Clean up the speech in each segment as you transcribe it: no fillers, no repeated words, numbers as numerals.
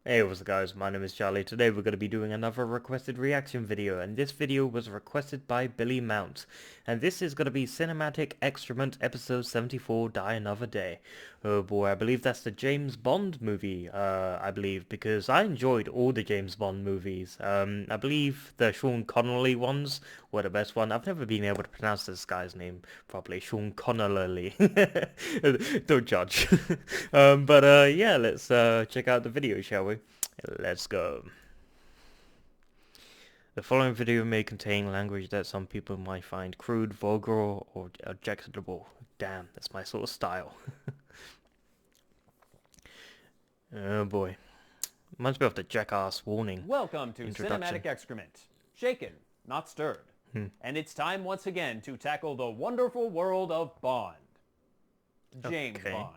Hey, what's up guys, my name is Charlie. Today we're going to be doing another requested reaction video, and this video was requested by Billy Mount. And this is going to be Cinematic Excrement episode 74, Die Another Day. Oh boy, I believe that's the James Bond movie, I believe, because I enjoyed all the James Bond movies. I believe the Sean Connery ones were the best one. I've never been able to pronounce this guy's name properly, Sean Connery. Don't judge. But yeah, let's check out the video, shall we? Let's go. The following video may contain language that some people might find crude, vulgar, or objectionable. Damn, that's my sort of style. Oh boy. Reminds me of the jackass warning. Welcome to Cinematic Excrement. Shaken, not stirred. And it's time once again to tackle the wonderful world of Bond. James Bond.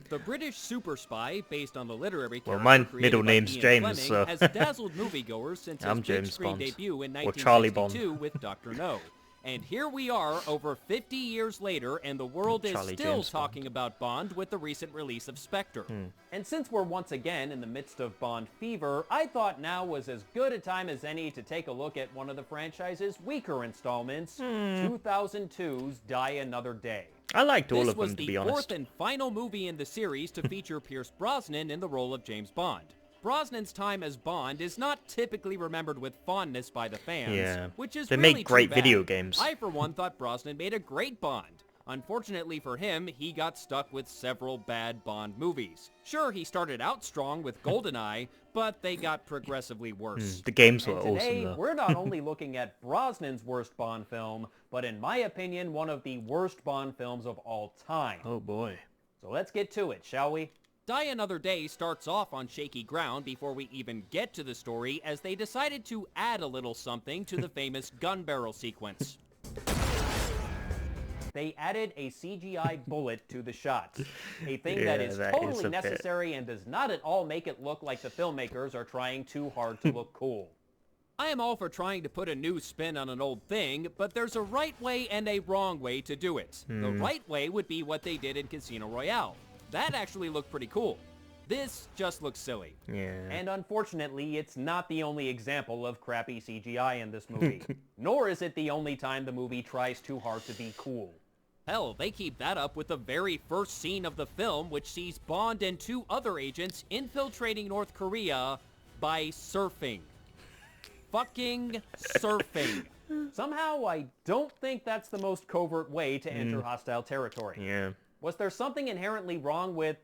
The British super spy, based on the literary character my created middle by name's Ian James, Fleming, so has dazzled moviegoers since his James big-screen Bond. debut in Or Charlie 1962 with Dr. No. And here we are, over 50 years later, and the world is still James talking Bond. about Bond with the recent release of Spectre. And since we're once again in the midst of Bond fever, I thought now was as good a time as any to take a look at one of the franchise's weaker installments, 2002's Die Another Day. I liked all This of was them, to the be fourth honest. and final movie in the series to feature Pierce Brosnan in the role of James Bond. Brosnan's time as Bond is not typically remembered with fondness by the fans, which is They really make great too bad. video games. I, for one, thought Brosnan made a great Bond. Unfortunately for him, he got stuck with several bad Bond movies. Sure, he started out strong with GoldenEye, but they got progressively worse. The games were And today, awesome though. we're not only looking at Brosnan's worst Bond film, but in my opinion, one of the worst Bond films of all time. Oh boy. So let's get to it, shall we? Die Another Day starts off on shaky ground before we even get to the story, as they decided to add a little something to the famous gun barrel sequence. They added a CGI bullet to the shot, a thing that is totally necessary and does not at all make it look like the filmmakers are trying too hard to look cool. I am all for trying to put a new spin on an old thing, but there's a right way and a wrong way to do it. The right way would be what they did in Casino Royale. That actually looked pretty cool. This just looks silly. Yeah. And unfortunately, it's not the only example of crappy CGI in this movie. Nor is it the only time the movie tries too hard to be cool. Hell, they keep that up with the very first scene of the film, which sees Bond and two other agents infiltrating North Korea by surfing. Fucking surfing. Somehow, I don't think that's the most covert way to enter hostile territory. Yeah. Was there something inherently wrong with,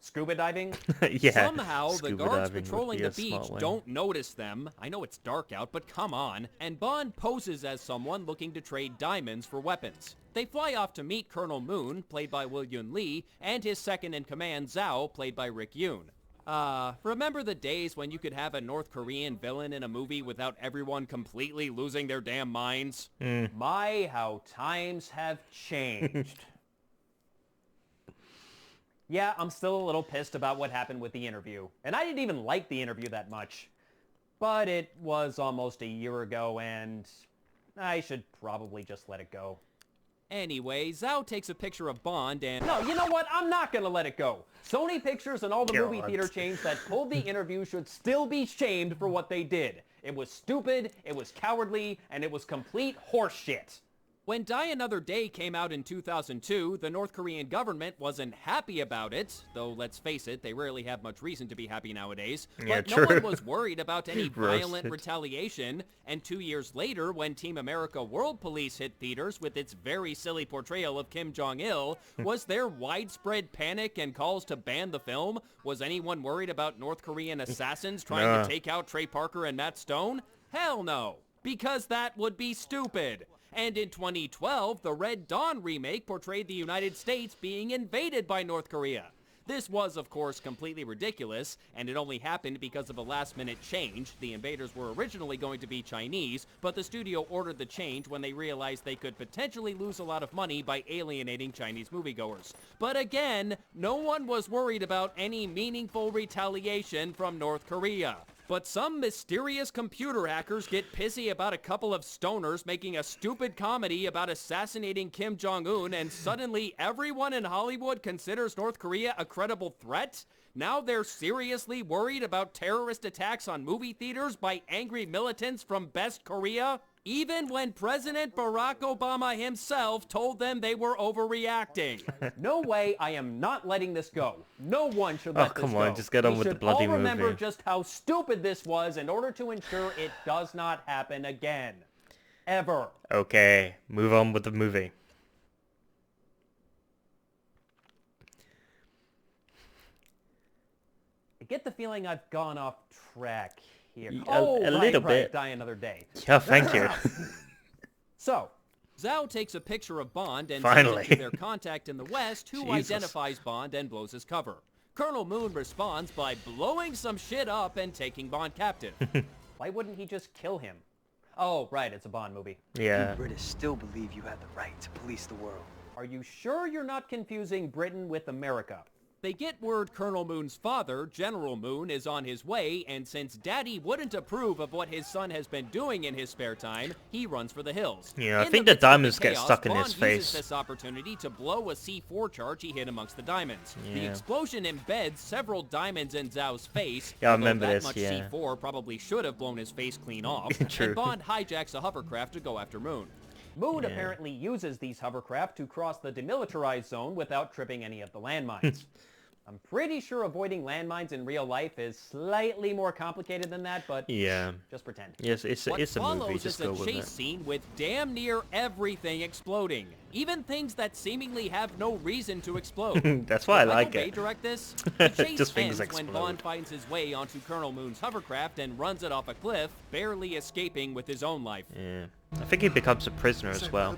scuba diving? Yeah. Somehow, the Scuba guards diving would patrolling be the a smart beach way. don't notice them. I know it's dark out, but come on. And Bond poses as someone looking to trade diamonds for weapons. They fly off to meet Colonel Moon, played by William Lee, and his second-in-command, Zhao, played by Rick Yoon. Remember the days when you could have a North Korean villain in a movie without everyone completely losing their damn minds? My, how times have changed. Yeah, I'm still a little pissed about what happened with the interview. And I didn't even like the interview that much. But it was almost a year ago, and I should probably just let it go. Anyway, Zhao takes a picture of Bond and... No, you know what? I'm not gonna let it go. Sony Pictures and all the movie God. theater chains that pulled the interview should still be shamed for what they did. It was stupid, it was cowardly, and it was complete horseshit. When Die Another Day came out in 2002, the North Korean government wasn't happy about it, though let's face it, they rarely have much reason to be happy nowadays. Yeah, But no true. one was worried about any violent Roasted. retaliation, and 2 years later, when Team America World Police hit theaters with its very silly portrayal of Kim Jong-il, was there widespread panic and calls to ban the film? Was anyone worried about North Korean assassins trying to take out Trey Parker and Matt Stone? Hell no, because that would be stupid. And in 2012, the Red Dawn remake portrayed the United States being invaded by North Korea. This was, of course, completely ridiculous, and it only happened because of a last-minute change. The invaders were originally going to be Chinese, but the studio ordered the change when they realized they could potentially lose a lot of money by alienating Chinese moviegoers. But again, no one was worried about any meaningful retaliation from North Korea. But some mysterious computer hackers get pissy about a couple of stoners making a stupid comedy about assassinating Kim Jong-un, and suddenly everyone in Hollywood considers North Korea a credible threat? Now they're seriously worried about terrorist attacks on movie theaters by angry militants from Best Korea? Even when President Barack Obama himself told them they were overreacting. No way, I am not letting this go. No one should let this go. come on, just get on with the bloody We should all remember movie. just how stupid this was in order to ensure it does not happen again. Ever. Okay, move on with the movie. I get the feeling I've gone off track here. A little bit. Die Another Day. Yeah, thank you. So, Zhao takes a picture of Bond and Finally. sends it to their contact in the West, who Jesus. identifies Bond and blows his cover. Colonel Moon responds by blowing some shit up and taking Bond captive. why wouldn't he just kill him? Oh, right, it's a Bond movie. Yeah. You British still believe you have the right to police the world. Are you sure you're not confusing Britain with America? They get word Colonel Moon's father, General Moon, is on his way, and since Daddy wouldn't approve of what his son has been doing in his spare time, he runs for the hills. Yeah, I In think the midst of diamonds get chaos, stuck in his Bond face. uses this opportunity to blow a C4 charge he hit amongst the diamonds. The Yeah. explosion embeds several diamonds in Zhao's face. Yeah, I although remember that this, much yeah. C4 probably should have blown his face clean off. True. And Bond hijacks a hovercraft to go after Moon. Moon apparently uses these hovercraft to cross the demilitarized zone without tripping any of the landmines. I'm pretty sure avoiding landmines in real life is slightly more complicated than that, but Yeah. just pretend. Yes, it's What a movie. follows Just is go a with chase it. scene with damn near everything exploding. Even things that seemingly have no reason to explode. That's why I Did like Michael Bay it. direct this? The chase Just things ends when explode. Bond finds his way onto Colonel Moon's hovercraft and runs it off a cliff, barely escaping with his own life. Yeah. I think he becomes a prisoner as well.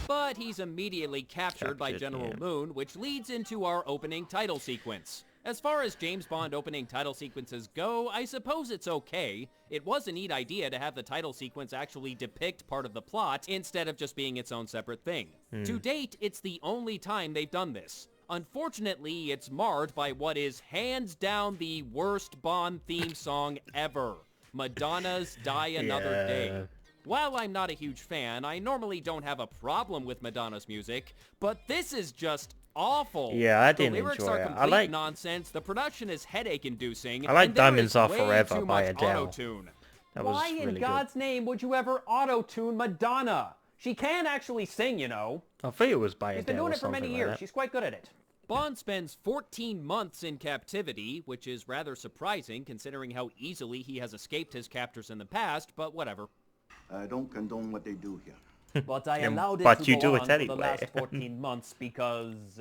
But he's immediately captured by Captured, General yeah. Moon, which leads into our opening title sequence. As far as James Bond opening title sequences go, I suppose it's okay. It was a neat idea to have the title sequence actually depict part of the plot instead of just being its own separate thing. To date, it's the only time they've done this. Unfortunately, it's marred by what is hands down the worst Bond theme song ever, Madonna's Die Another Day. Yeah. While I'm not a huge fan, I normally don't have a problem with Madonna's music, but this is just awful. Yeah, I didn't The lyrics enjoy are it. I complete like- nonsense, the production is headache-inducing, I like and there Diamonds is Are way Forever too by much Adele. auto-tune. That was Why in really good. God's name would you ever auto-tune Madonna? She can actually sing, you know. I think it was by She's Adele been doing or it for many something years. like that. She's quite good at it. Bond spends 14 months in captivity, which is rather surprising considering how easily he has escaped his captors in the past, but whatever. I don't condone what they do here. But I Yeah, allowed it but to you go do it on for the anyway. last 14 months because...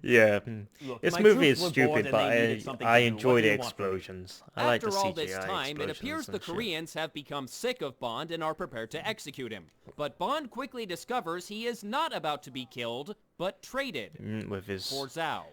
Yeah. Look, This my movie troops is were bored stupid, and but they needed something I to do. What enjoy do the you want from me? explosions. I like After the all CGI this time, it explosions appears the and shit. Koreans have become sick of Bond and are prepared to execute him. But Bond quickly discovers he is not about to be killed, but traded With his for Zhao.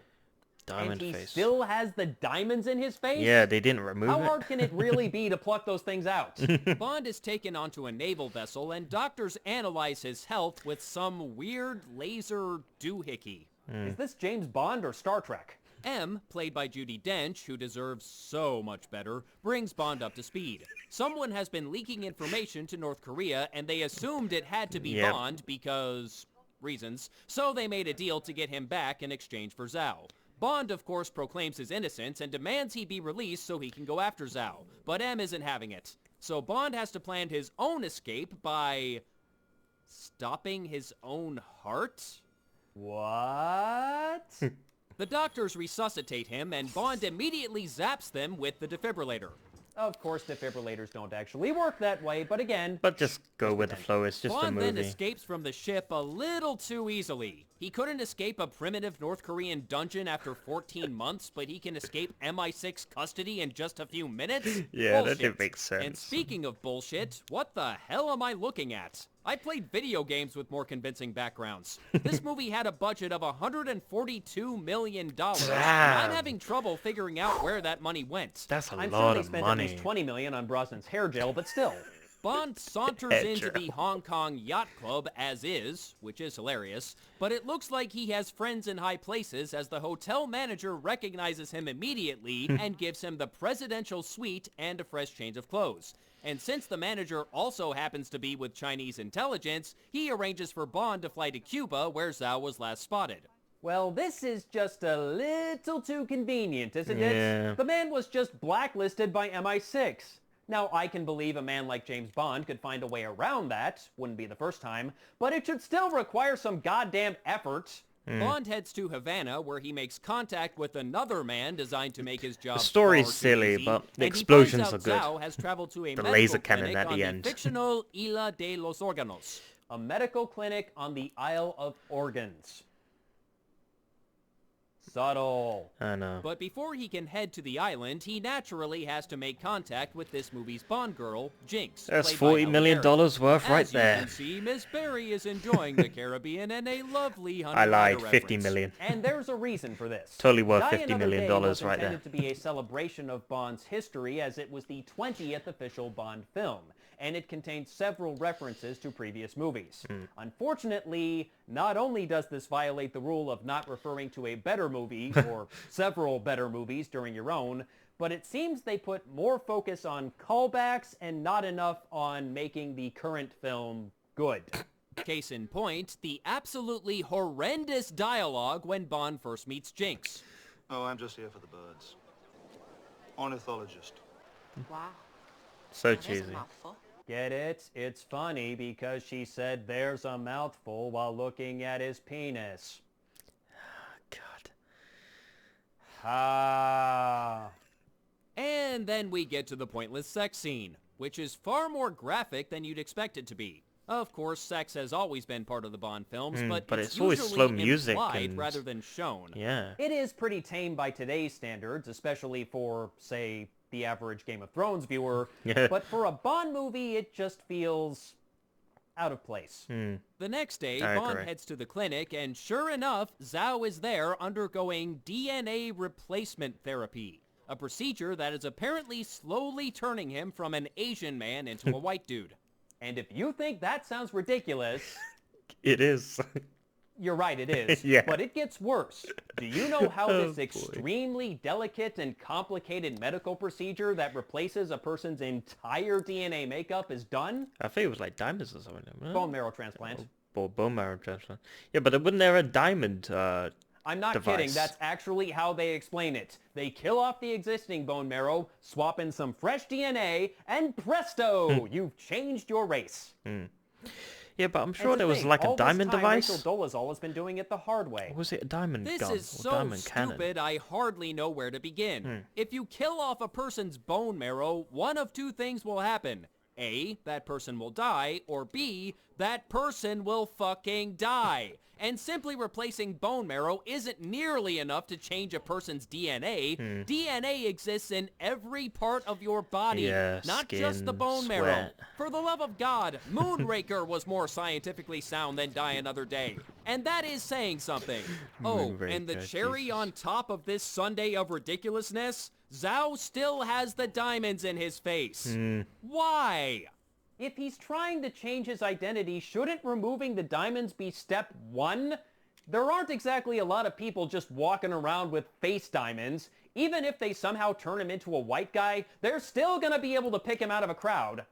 diamond And he face. still has the diamonds in his face? Yeah, they didn't remove How it. hard can it really be to pluck those things out? Bond is taken onto a naval vessel, and doctors analyze his health with some weird laser doohickey. Is this James Bond or Star Trek? M, played by Judi Dench, who deserves so much better, brings Bond up to speed. Someone has been leaking information to North Korea, and they assumed it had to be Yep. Bond because... reasons. So they made a deal to get him back in exchange for Zhao. Bond, of course, proclaims his innocence and demands he be released so he can go after Zhao. But M isn't having it. So Bond has to plan his own escape by... stopping his own heart? What? The doctors resuscitate him, and Bond immediately zaps them with the defibrillator. Of course, defibrillators don't actually work that way, but again, But just go with the flow. It's just a Bond then movie. escapes from the ship a little too easily. He couldn't escape a primitive North Korean dungeon after 14 months, but he can escape MI6 custody in just a few minutes? Yeah, that Bullshit. didn't make sense. And speaking of bullshit, what the hell am I looking at? I played video games with more convincing backgrounds. This movie had a budget of $142 million, and I'm Damn. having trouble figuring out where that money went. That's a I'm sure lot they of spent money. at least 20 million on Brosnan's hair gel, but still. Bond saunters Head into the gel. Hong Kong Yacht Club as is, which is hilarious, but it looks like he has friends in high places as the hotel manager recognizes him immediately and gives him the presidential suite and a fresh change of clothes. And since the manager also happens to be with Chinese intelligence, he arranges for Bond to fly to Cuba, where Zhao was last spotted. Well, this is just a little too convenient, isn't Yeah. it? The man was just blacklisted by MI6. Now, I can believe a man like James Bond could find a way around that. Wouldn't be the first time. But it should still require some goddamn effort. Bond heads to Havana, where he makes contact with another man designed to make his job The story's far too silly, easy, but the and he explosions finds are out good. Zhao has traveled to a The medical laser cannon clinic at on the the end. fictional Isla de los Órganos. A medical clinic on the Isle of Organs. Subtle. I know. But before he can head to the island, he naturally has to make contact with this movie's Bond girl, Jinx. That's played by $40 Halle million Berry. worth right As you there. can see, Miss Berry is enjoying the Caribbean and a lovely Honey I lied, Rider 50 reference. million. And there's a reason for this. Totally worth Die $50 Another million Day was right there. intended to be a celebration of Bond's history, as it was the 20th official Bond film, and it contained several references to previous movies. Unfortunately, not only does this violate the rule of not referring to a better movie or several better movies during your own, but it seems they put more focus on callbacks and not enough on making the current film good. Case in point, the absolutely horrendous dialogue when Bond first meets Jinx. Oh, I'm just here for the birds. Ornithologist. Wow. So That is a cheesy. mouthful. Get it? It's funny because she said there's a mouthful while looking at his penis. God. Ah. And then we get to the pointless sex scene, which is far more graphic than you'd expect it to be. Of course, sex has always been part of the Bond films, but it's always usually slow music implied and- rather than shown. Yeah. It is pretty tame by today's standards, especially for, say, the average Game of Thrones viewer. Yeah. But for a Bond movie, it just feels out of place. The next day, I Bond agree. heads to the clinic, and sure enough, Zhao is there undergoing DNA replacement therapy, a procedure that is apparently slowly turning him from an Asian man into a white dude. And if you think that sounds ridiculous, It is. you're right, it is. Yeah. But it gets worse. Do you know how Oh, this boy. extremely delicate and complicated medical procedure that replaces a person's entire DNA makeup is done? I think it was like diamonds or something. wasn't it? Bone marrow transplant. Or bone marrow transplant. Yeah, but wasn't there a diamond I'm not device? kidding. That's actually how they explain it. They kill off the existing bone marrow, swap in some fresh DNA, and presto, you've changed your race. Yeah, but I'm And sure to there was think, like a all this diamond time, device. Rachel Dolezal has been doing it the hard way. Or was it a diamond This gun is or so diamond cannon? stupid, I hardly know where to begin. If you kill off a person's bone marrow, one of two things will happen. A, that person will die, or B, that person will fucking die. And simply replacing bone marrow isn't nearly enough to change a person's DNA. DNA exists in every part of your body, Yeah, not just the skin, bone marrow. sweat. For the love of God, Moonraker was more scientifically sound than Die Another Day. And that is saying something. Oh, and the Moonraker, cherry Jesus. on top of this sundae of ridiculousness, Zhao still has the diamonds in his face. Why? If he's trying to change his identity, shouldn't removing the diamonds be step one? There aren't exactly a lot of people just walking around with face diamonds. Even if they somehow turn him into a white guy, they're still gonna be able to pick him out of a crowd.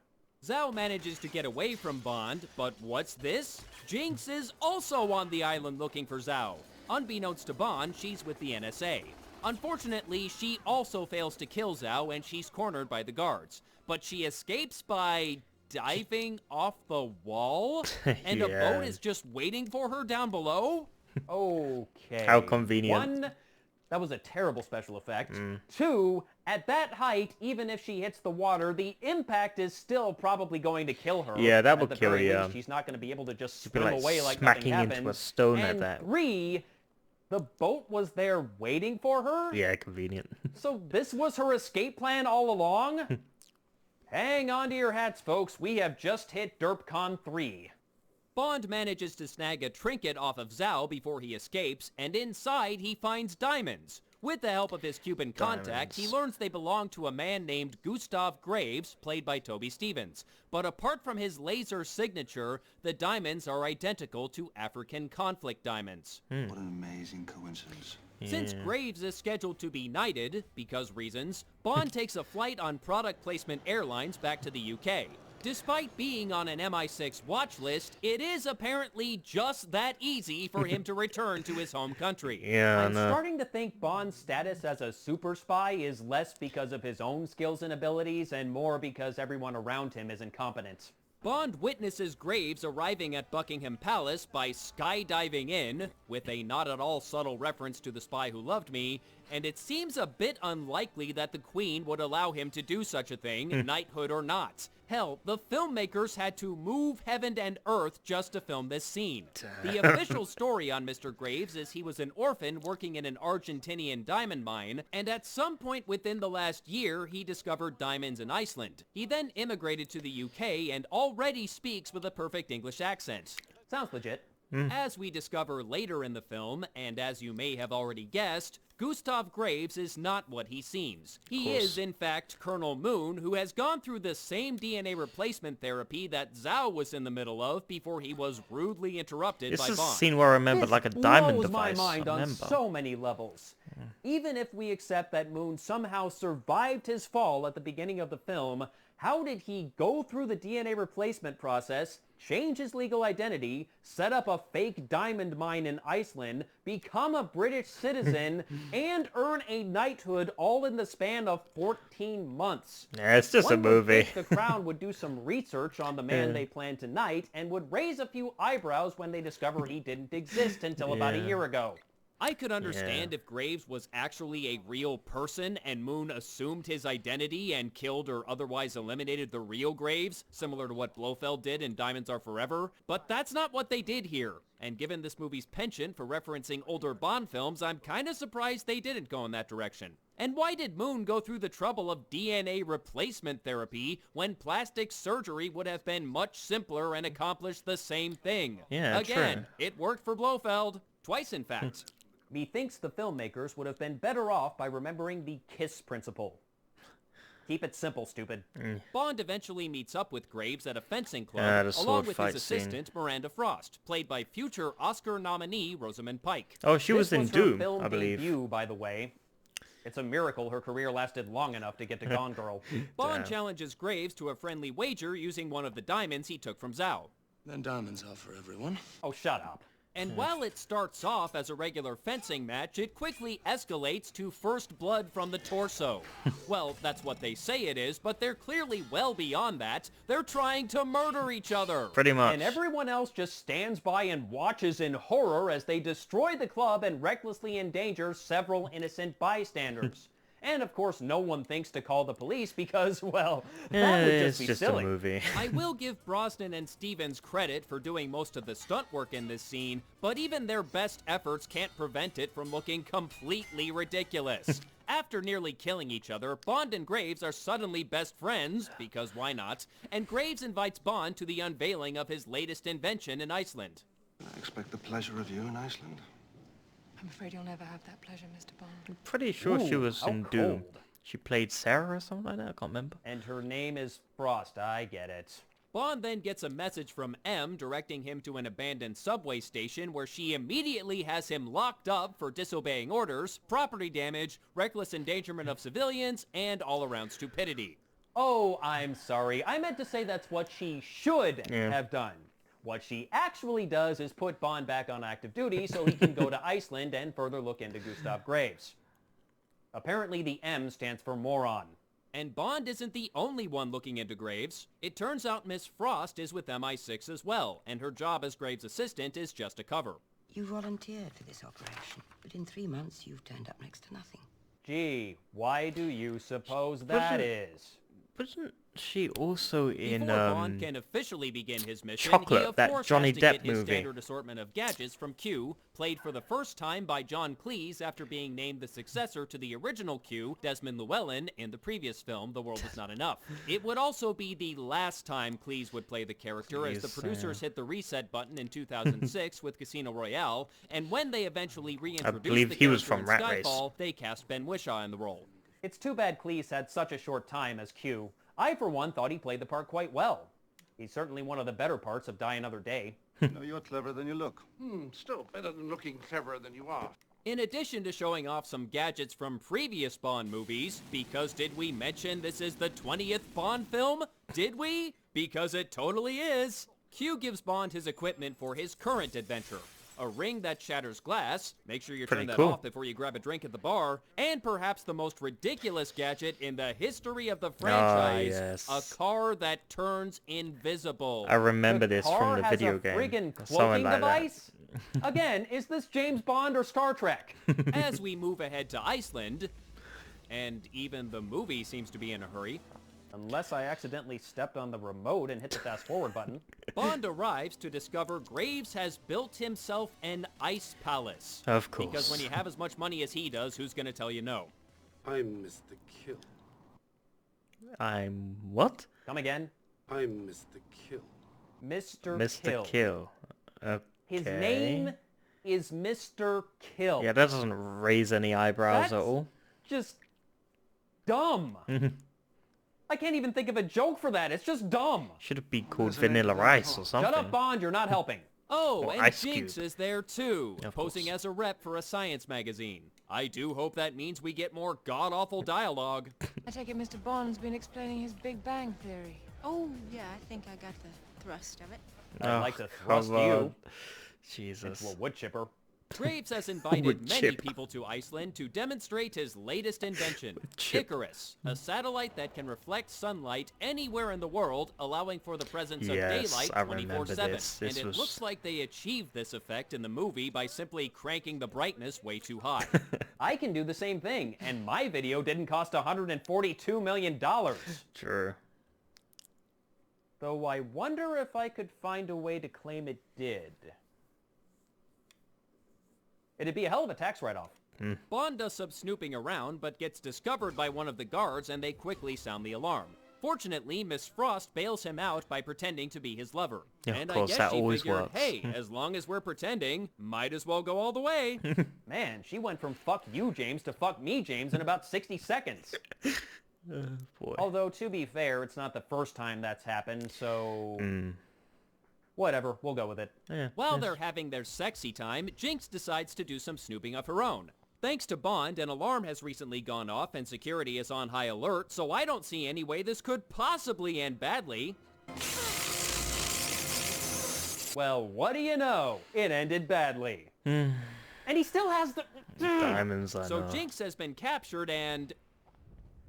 Zhao manages to get away from Bond, but what's this? Jinx is also on the island looking for Zhao. Unbeknownst to Bond, she's with the NSA. Unfortunately, she also fails to kill Zhao and she's cornered by the guards. But she escapes by diving off the wall? And a Yeah. boat is just waiting for her down below? Okay. How convenient. One, that was a terrible special effect. Two, at that height, even if she hits the water, the impact is still probably going to kill her. Yeah, that At would the kill very you. least, she's not going to be able to just be swim like away like smacking nothing into happened. a stone at And that. three, the boat was there waiting for her? Yeah, convenient. So this was her escape plan all along? Hang on to your hats, folks. We have just hit DerpCon 3. Bond manages to snag a trinket off of Zhao before he escapes, and inside he finds diamonds, With the help of his Cuban contact, he Diamonds. learns they belong to a man named Gustav Graves, played by Toby Stephens. But apart from his laser signature, the diamonds are identical to African conflict diamonds. What an amazing coincidence. Since Graves is scheduled to be knighted, because reasons, Bond takes a flight on Product Placement Airlines back to the UK. Despite being on an MI6 watch list, it is apparently just that easy for him to return to his home country. Yeah, I'm no. starting to think Bond's status as a super spy is less because of his own skills and abilities and more because everyone around him is incompetent. Bond witnesses Graves arriving at Buckingham Palace by skydiving in, with a not at all subtle reference to The Spy Who Loved Me, and it seems a bit unlikely that the Queen would allow him to do such a thing, knighthood or not. Hell, the filmmakers had to move heaven and earth just to film this scene. The official story on Mr. Graves is he was an orphan working in an Argentinian diamond mine, and at some point within the last year, he discovered diamonds in Iceland. He then immigrated to the UK and already speaks with a perfect English accent. Sounds legit. As we discover later in the film, and as you may have already guessed, Gustav Graves is not what he seems. He is, in fact, Colonel Moon, who has gone through the same DNA replacement therapy that Zhao was in the middle of before he was rudely interrupted This by is a Bond. scene where I remember This like a diamond blows device. my mind I on remember. so many levels. Even if we accept that Moon somehow survived his fall at the beginning of the film, how did he go through the DNA replacement process, change his legal identity, set up a fake diamond mine in Iceland, become a British citizen, and earn a knighthood all in the span of 14 months? Yeah, it's just a One would movie. think the Crown would do some research on the man they plan to knight and would raise a few eyebrows when they discover he didn't exist until about a Yeah. year ago. I could understand if Graves was actually a real person and Moon assumed his identity and killed or otherwise eliminated the real Graves, similar to what Blofeld did in Diamonds Are Forever, but that's not what they did here. And given this movie's penchant for referencing older Bond films, I'm kinda surprised they didn't go in that direction. And why did Moon go through the trouble of DNA replacement therapy when plastic surgery would have been much simpler and accomplished the same thing? Yeah, Again, true. it worked for Blofeld. Twice, in fact. Methinks the filmmakers would have been better off by remembering the KISS principle. Keep it simple, stupid. Bond eventually meets up with Graves at a fencing club, The along sword with fight his scene. assistant, Miranda Frost, played by future Oscar nominee Rosamund Pike. Oh, she was This in her Doom, film I believe. debut, by the way. It's a miracle her career lasted long enough to get to Gone Girl. Bond challenges Graves to a friendly wager using one of the diamonds he took from Zhao. Then diamonds are for everyone. Oh, shut up. And while it starts off as a regular fencing match, it quickly escalates to first blood from the torso. Well, that's what they say it is, but they're clearly well beyond that. They're trying to murder each other. Pretty much. And everyone else just stands by and watches in horror as they destroy the club and recklessly endanger several innocent bystanders. And of course, no one thinks to call the police because, well, that would It's just be just silly. a movie. I will give Brosnan and Stevens credit for doing most of the stunt work in this scene, but even their best efforts can't prevent it from looking completely ridiculous. After nearly killing each other, Bond and Graves are suddenly best friends, because why not, and Graves invites Bond to the unveiling of his latest invention in Iceland. I expect the pleasure of you in Iceland. I'm afraid you'll never have that pleasure, Mr. Bond. I'm pretty sure she Ooh, was how in Doom. cold. She played Sarah or something like that, I can't remember. And her name is Frost, I get it. Bond then gets a message from M directing him to an abandoned subway station where she immediately has him locked up for disobeying orders, property damage, reckless endangerment of civilians, and all-around stupidity. Oh, I'm sorry. I meant to say that's what she should Yeah. have done. What she actually does is put Bond back on active duty so he can go to Iceland and further look into Gustav Graves. Apparently the M stands for moron. And Bond isn't the only one looking into Graves. It turns out Miss Frost is with MI6 as well, and her job as Graves' assistant is just a cover. You volunteered for this operation, but in 3 months you've turned up next to nothing. Gee, why do you suppose that is? Wasn't she also in Before Bond can officially begin his mission, Chocolate, he of that course Johnny has to Depp get his movie? standard assortment of gadgets from Q, played for the first time by John Cleese after being named the successor to the original Q, Desmond Llewellyn, in the previous film, The World Is Not Enough. It would also be the last time Cleese would play the character, as the producers hit the reset button in 2006 with Casino Royale, and when they eventually reintroduced the character in Skyfall, they cast Ben Whishaw in the role. It's too bad Cleese had such a short time as Q. I, for one, thought he played the part quite well. He's certainly one of the better parts of Die Another Day. No, you're cleverer than you look. Still better than looking cleverer than you are. In addition to showing off some gadgets from previous Bond movies, because did we mention this is the 20th Bond film? Did we? Because it totally is. Q gives Bond his equipment for his current adventure. A ring that shatters glass, make sure you turn that off before you grab a drink at the bar, and perhaps the most ridiculous gadget in the history of the franchise, a car that turns invisible. I remember this from the video game. The car has a friggin' cloaking device? Again, is this James Bond or Star Trek? As we move ahead to Iceland, and even the movie seems to be in a hurry, unless I accidentally stepped on the remote and hit the fast forward button. Bond arrives to discover Graves has built himself an ice palace. Of course. Because when you have as much money as he does, who's going to tell you no? I'm Mr. Kill. I'm what? Come again? I'm Mr. Kill. Mr. Kill. Okay. His name is Mr. Kill. Yeah, that doesn't raise any eyebrows at all. Just dumb. I can't even think of a joke for that. It's just dumb. Should it be called Vanilla Rice or something? Shut up, Bond. You're not helping. Oh, Or and Ice Jinx Cube. is there too, Of posing course. as a rep for a science magazine. I do hope that means we get more god-awful dialogue. I take it Mr. Bond's been explaining his Big Bang Theory. Oh, yeah, I think I got the thrust of it. I'd like to thrust come on. you Jesus. into a wood chipper. Graves has invited Wood many chip. people to Iceland to demonstrate his latest invention, chip. Icarus, a satellite that can reflect sunlight anywhere in the world, allowing for the presence of Yes, daylight I remember 24/7. this. And This it was- looks like they achieved this effect in the movie by simply cranking the brightness way too high. I can do the same thing, and my video didn't cost $142 million. True. Though I wonder if I could find a way to claim it did. It'd be a hell of a tax write-off. Bond does some snooping around, but gets discovered by one of the guards, and they quickly sound the alarm. Fortunately, Miss Frost bails him out by pretending to be his lover. Yeah, of And course, I guess that she always figured, works. hey, as long as we're pretending, might as well go all the way. Man, she went from fuck you, James, to fuck me, James, in about 60 seconds. Boy. Although, to be fair, it's not the first time that's happened, so... Whatever, we'll go with it. Yeah. While they're having their sexy time, Jinx decides to do some snooping of her own. Thanks to Bond, an alarm has recently gone off and security is on high alert, so I don't see any way this could possibly end badly. Well, what do you know? It ended badly. And he still has the... Diamonds, I So know. Jinx has been captured and...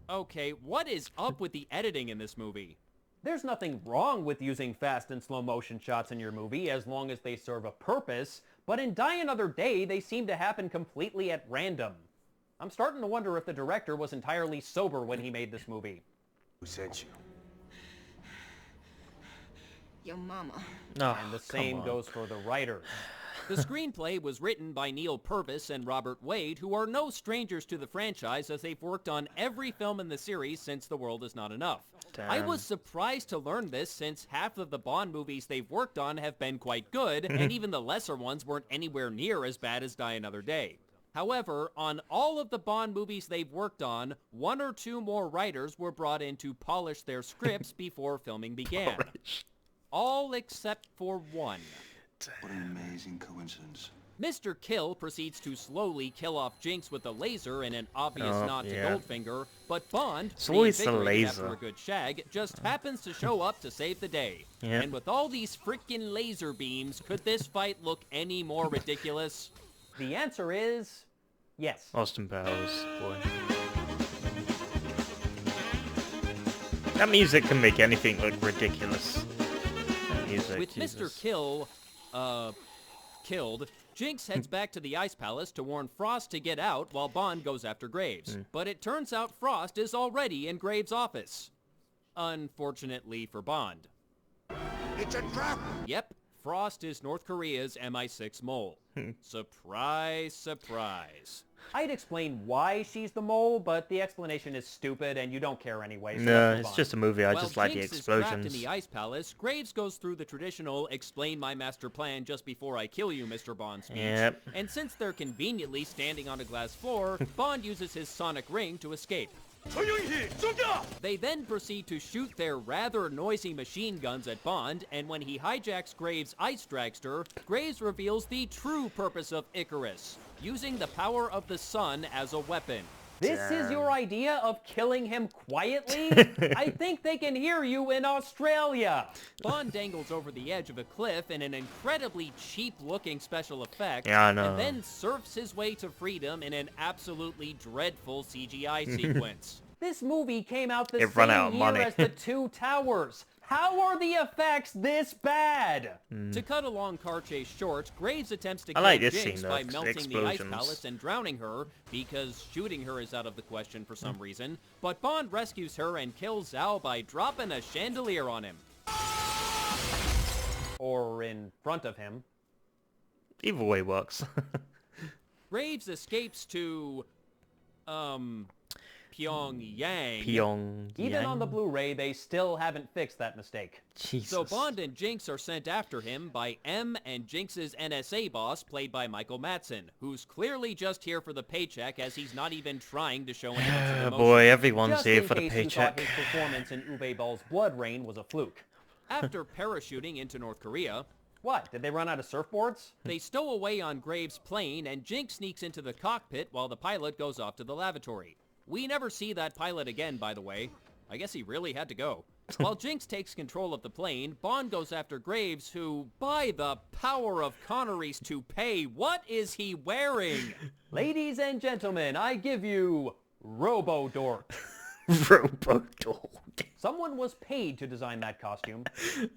Okay, what is up with the editing in this movie? There's nothing wrong with using fast and slow motion shots in your movie as long as they serve a purpose, but in Die Another Day, they seem to happen completely at random. I'm starting to wonder if the director was entirely sober when he made this movie. Who sent you? Your mama. Oh, And the come same on. goes for the writers. The screenplay was written by Neil Purvis and Robert Wade, who are no strangers to the franchise as they've worked on every film in the series since The World Is Not Enough. I Damn. was surprised to learn this since half of the Bond movies they've worked on have been quite good, and even the lesser ones weren't anywhere near as bad as Die Another Day. However, on all of the Bond movies they've worked on, one or two more writers were brought in to polish their scripts before filming began. All except for one. What an amazing coincidence. Mr. Kill proceeds to slowly kill off Jinx with a laser in an obvious Oh, nod to yeah. Goldfinger, but Bond, It's always the reinvigorated laser. after a good shag, just happens to show up to save the day. Yeah. And with all these frickin' laser beams, could this fight look any more ridiculous? The answer is yes. Austin Powers, boy. That music can make anything look ridiculous. That music, With Jesus. Mr. Kill, killed, Jinx heads back to the Ice Palace to warn Frost to get out while Bond goes after Graves. But it turns out Frost is already in Graves' office. Unfortunately for Bond. It's a trap! Yep, Frost is North Korea's MI6 mole. Surprise, surprise. I'd explain why she's the mole, but the explanation is stupid and you don't care anyway. So No, let's move it's on. just a movie. I While just like the Jinx is trapped in explosions. the Ice Palace, Graves goes through the traditional explain my master plan just before I kill you, Mr. Bond speech. Yep. And since they're conveniently standing on a glass floor, Bond uses his sonic ring to escape. They then proceed to shoot their rather noisy machine guns at Bond, and when he hijacks Graves' ice dragster, Graves reveals the true purpose of Icarus, using the power of the sun as a weapon. This is your idea of killing him quietly? I think they can hear you in Australia. Bond dangles over the edge of a cliff in an incredibly cheap-looking special effect, Yeah, I know. and then surfs his way to freedom in an absolutely dreadful CGI sequence. This movie came out the It run out same of year money. as The Two Towers. How are the effects this bad? To cut a long car chase short, Graves attempts to I kill like this Jinx scene, though, by 'cause melting the ice explosions. palace and drowning her, because shooting her is out of the question for some reason, but Bond rescues her and kills Zhao by dropping a chandelier on him. Or in front of him. Either way works. Graves escapes to, Pyongyang. Pyongyang. Even on the Blu-ray, they still haven't fixed that mistake. Jesus. So Bond and Jinx are sent after him by M and Jinx's NSA boss, played by Michael Madsen, who's clearly just here for the paycheck as he's not even trying to show any sense of emotion. Boy, everyone's Just here in for the case you thought paycheck. his performance in Uwe Ball's Blood Rain was a fluke. After parachuting into North Korea, What, did they run out of surfboards? they stow away on Graves' plane, and Jinx sneaks into the cockpit while the pilot goes off to the lavatory. We never see that pilot again, by the way. I guess he really had to go. While Jinx takes control of the plane, Bond goes after Graves, who, by the power of Connery's toupee, what is he wearing? Ladies and gentlemen, I give you Robo-Dork. Robo-Dog. Someone was paid to design that costume.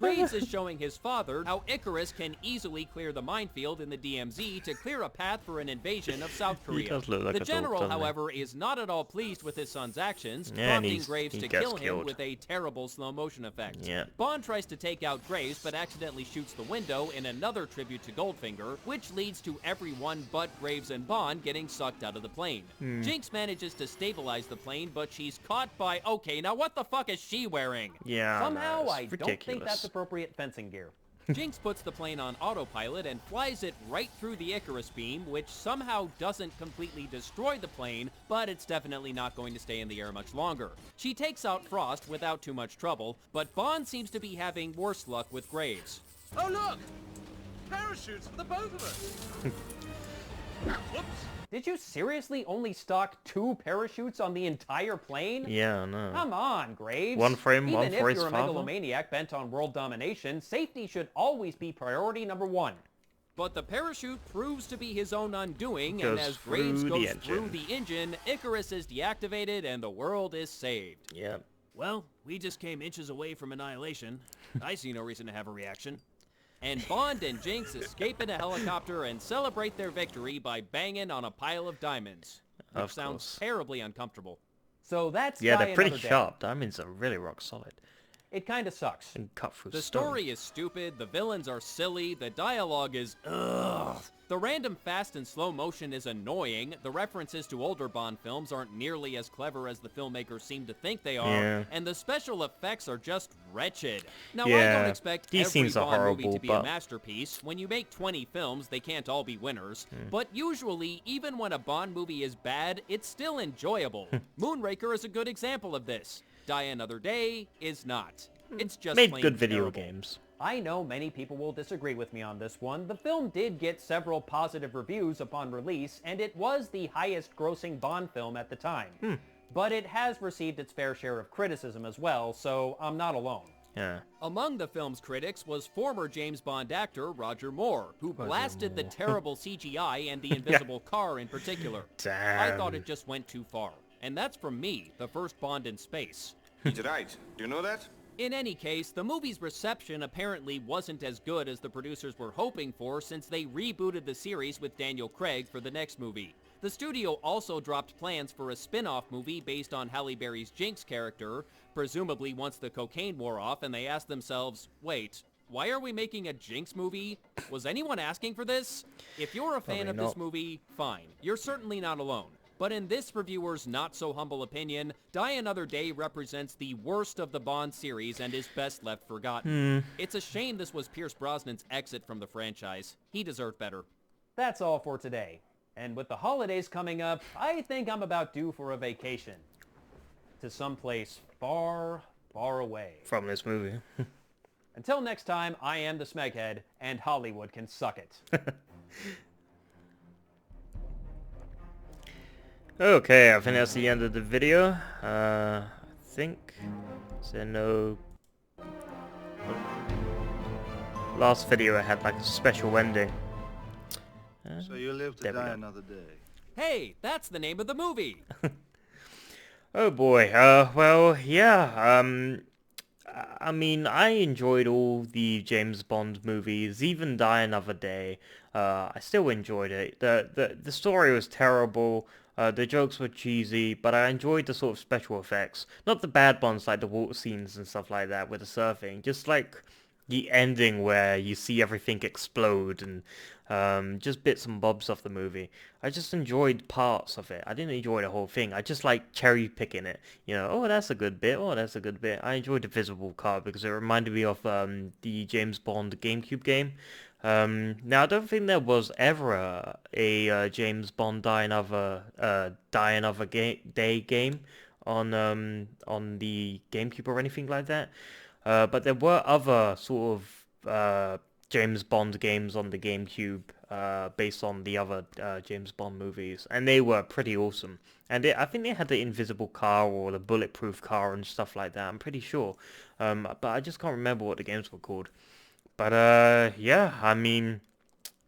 Graves is showing his father how Icarus can easily clear the minefield in the DMZ to clear a path for an invasion of South Korea. does look like The a dog, general, doesn't he? however, is not at all pleased with his son's actions, Yeah, and prompting Graves he to gets kill him killed. with a terrible slow-motion effect. Yeah. Bond tries to take out Graves, but accidentally shoots the window in another tribute to Goldfinger, which leads to everyone but Graves and Bond getting sucked out of the plane. Jinx manages to stabilize the plane, but she's caught by... Okay, now what the fuck is she wearing? Yeah, Somehow, no, I it's don't think ridiculous. that's appropriate fencing gear. Jinx puts the plane on autopilot and flies it right through the Icarus beam, which somehow doesn't completely destroy the plane, but it's definitely not going to stay in the air much longer. She takes out Frost without too much trouble, but Bond seems to be having worse luck with Graves. Oh, look! Parachutes for the both of us! Whoops! Did you seriously only stock 2 parachutes on the entire plane? Yeah, I know. Come on, Graves. One for him, Even one for if his you're a father. megalomaniac bent on world domination, safety should always be priority number 1. But the parachute proves to be his own undoing, Goes and as Graves through goes the through engine. the engine, Icarus is deactivated and the world is saved. Yeah. Well, we just came inches away from annihilation. I see no reason to have a reaction. And Bond and Jinx escape in a helicopter and celebrate their victory by banging on a pile of diamonds. Which Of sounds course. terribly uncomfortable. So that's Yeah, Die they're pretty Another Day. sharp. Diamonds are really rock solid. It kind of sucks. And cut through The stone. story is stupid, the villains are silly, the dialogue is ugh. The random fast and slow motion is annoying, the references to older Bond films aren't nearly as clever as the filmmakers seem to think they are, Yeah. and the special effects are just wretched. Now, I Yeah, don't expect these every scenes are Bond movie horrible, to be but- a masterpiece. When you make 20 films, they can't all be winners. Hmm. But usually, even when a Bond movie is bad, it's still enjoyable. Moonraker is a good example of this. Die Another Day is not. It's just Made plain good video terrible. games. I know many people will disagree with me on this one. The film did get several positive reviews upon release, and it was the highest grossing Bond film at the time. But it has received its fair share of criticism as well, so I'm not alone. Yeah. Among the film's critics was former James Bond actor Roger Moore, who blasted the terrible CGI and the invisible car in particular. I thought it just went too far. And that's from me, the first Bond in space. He's right. Do you know that? In any case, the movie's reception apparently wasn't as good as the producers were hoping for since they rebooted the series with Daniel Craig for the next movie. The studio also dropped plans for a spin-off movie based on Halle Berry's Jinx character, presumably once the cocaine wore off and they asked themselves, wait, Why are we making a Jinx movie? Was anyone asking for this? If you're a fan Probably of this not. movie, fine. You're certainly not alone. But in this reviewer's not-so-humble opinion, Die Another Day represents the worst of the Bond series and is best left forgotten. It's a shame this was Pierce Brosnan's exit from the franchise. He deserved better. That's all for today. And with the holidays coming up, I think I'm about due for a vacation. To someplace far, far away. From this movie. Until next time, I am the Smeghead, and Hollywood can suck it. Okay, I think that's the end of the video. I think. Is there no... Last video I had like a special ending. So you live to There we die go. another day. Hey, that's the name of the movie! Oh boy, well, yeah, I mean, I enjoyed all the James Bond movies, even Die Another Day. I still enjoyed it. The story was terrible, the jokes were cheesy, but I enjoyed the sort of special effects. Not the bad ones like the water scenes and stuff like that with the surfing, just like the ending where you see everything explode and just bits and bobs of the movie. I just enjoyed parts of it. I didn't enjoy the whole thing. I just like cherry picking it. You know, oh, that's a good bit. Oh, that's a good bit. I enjoyed the Visible Card because it reminded me of the James Bond GameCube game. Now, I don't think there was ever a James Bond Die Another Day game on the GameCube or anything like that. But there were other sort of James Bond games on the GameCube based on the other James Bond movies, and they were pretty awesome. And I think they had the invisible car or the bulletproof car and stuff like that, I'm pretty sure. But I just can't remember what the games were called. But yeah, I mean,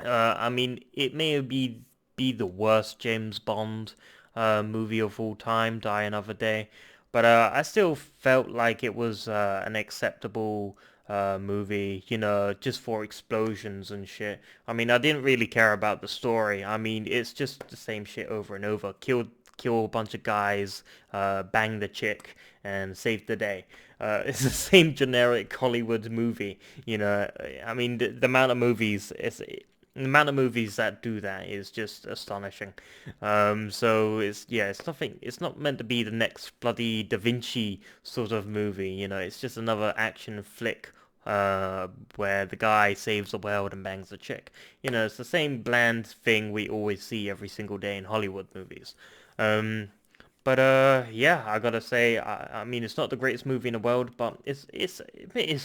it may be the worst James Bond movie of all time, Die Another Day. But I still felt like it was an acceptable movie, you know, just for explosions and shit. I mean, I didn't really care about the story. I mean, it's just the same shit over and over. Kill a bunch of guys, bang the chick, and save the day. It's the same generic Hollywood movie, you know. I mean, the amount of movies, the amount of movies that do that is just astonishing. So it's not meant to be the next bloody Da Vinci sort of movie, you know. It's just another action flick where the guy saves the world and bangs the chick. You know, it's the same bland thing we always see every single day in Hollywood movies. But yeah, I gotta say, I mean, it's not the greatest movie in the world, but it's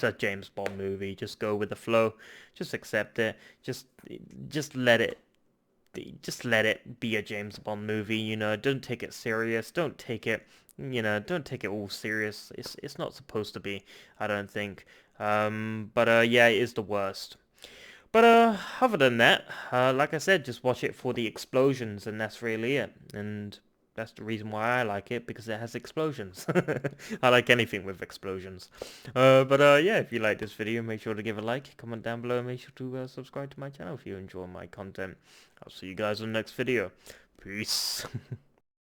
a James Bond movie. Just go with the flow, just accept it, just let it, just let it be a James Bond movie. You know, don't take it serious. Don't take it, you know, don't take it all serious. It's not supposed to be, I don't think. But yeah, it is the worst. But other than that, like I said, just watch it for the explosions, and that's really it. And that's the reason why I like it, because it has explosions. I like anything with explosions. But yeah, if you like this video, make sure to give a like, comment down below, and make sure to subscribe to my channel if you enjoy my content. I'll see you guys in the next video. Peace.